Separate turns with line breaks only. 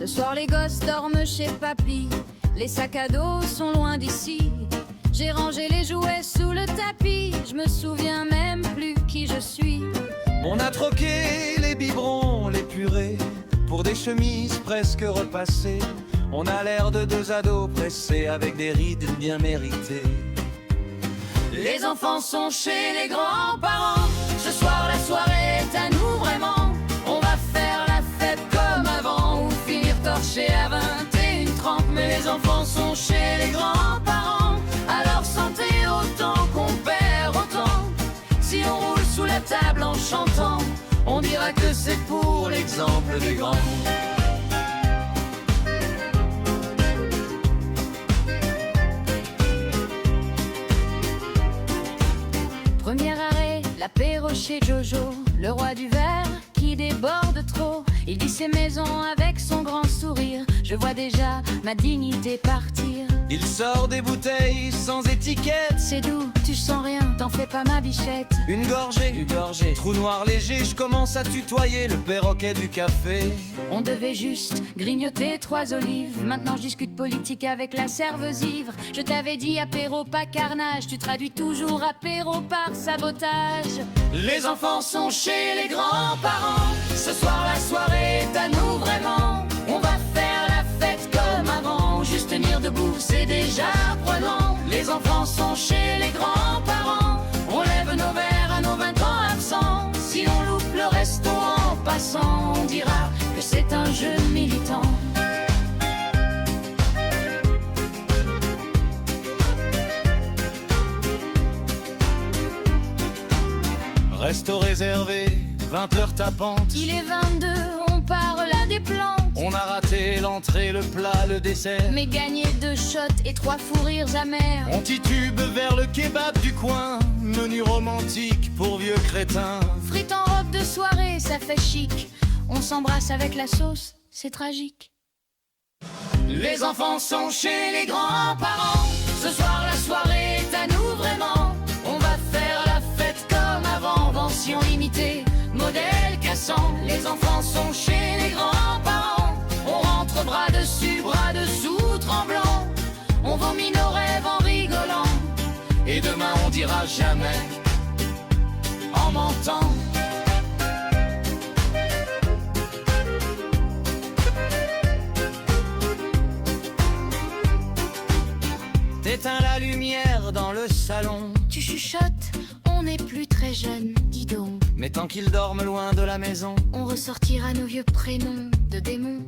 Ce soir les gosses dorment chez papy, les sacs à dos sont loin d'ici. J'ai rangé les jouets sous le tapis, je me souviens même plus qui je suis.
On a troqué les biberons, les purées, pour des chemises presque repassées. On a l'air de deux ados pressés avec des rides bien méritées. Les enfants sont chez les grands-parents. Ce soir la soirée est à nous vraiment. On va faire la fête comme avant, ou finir torché à 21h30. Mais les enfants sont chez les grands-parents. Alors sentez autant qu'on perd autant. Si on roule sous la table en chantant, on dira que c'est pour l'exemple des grands.
Premier arrêt, l'apéro chez Jojo, le roi du verre qui déborde trop. Il dit ses maisons avec son grand sourire. Je vois déjà ma dignité partir.
Il sort des bouteilles sans étiquette.
C'est doux, tu sens rien, t'en fais pas ma bichette.
Une gorgée, trou noir léger. Je commence à tutoyer le perroquet du café.
On devait juste grignoter 3 olives. Maintenant je discute politique avec la serveuse ivre. Je t'avais dit apéro pas carnage, tu traduis toujours apéro par sabotage.
Les enfants sont chez les grands-parents. Ce soir la soirée est à nous vraiment. On va faire la fête comme avant. Juste tenir debout c'est déjà prenant. Les enfants sont chez les grands-parents. On lève nos verres à nos 20 ans absents. Si on loupe le resto en passant, on dira que c'est un jeu militant. Resto réservé, 20h tapante.
Il est 22, on parle là des plantes.
On a raté l'entrée, le plat, le dessert.
Mais gagné 2 shots et 3 fous rires amers.
On titube vers le kebab du coin. Menu romantique pour vieux crétins.
Frites en robe de soirée, ça fait chic. On s'embrasse avec la sauce, c'est tragique.
Les enfants sont chez les grands-parents. Ce soir la soirée est à nous vraiment. On va faire la fête comme avant. Invention limitée, modèle cassant. Les enfants sont chez les grands-parents. On rentre bras dessus, bras dessous, tremblant. On vomit nos rêves en rigolant. Et demain on dira jamais en mentant. T'éteins la lumière dans le salon.
Tu chuchotes, on n'est plus très jeune, dis donc.
Mais tant qu'ils dorment loin de la maison,
On ressortira nos vieux prénoms de démons.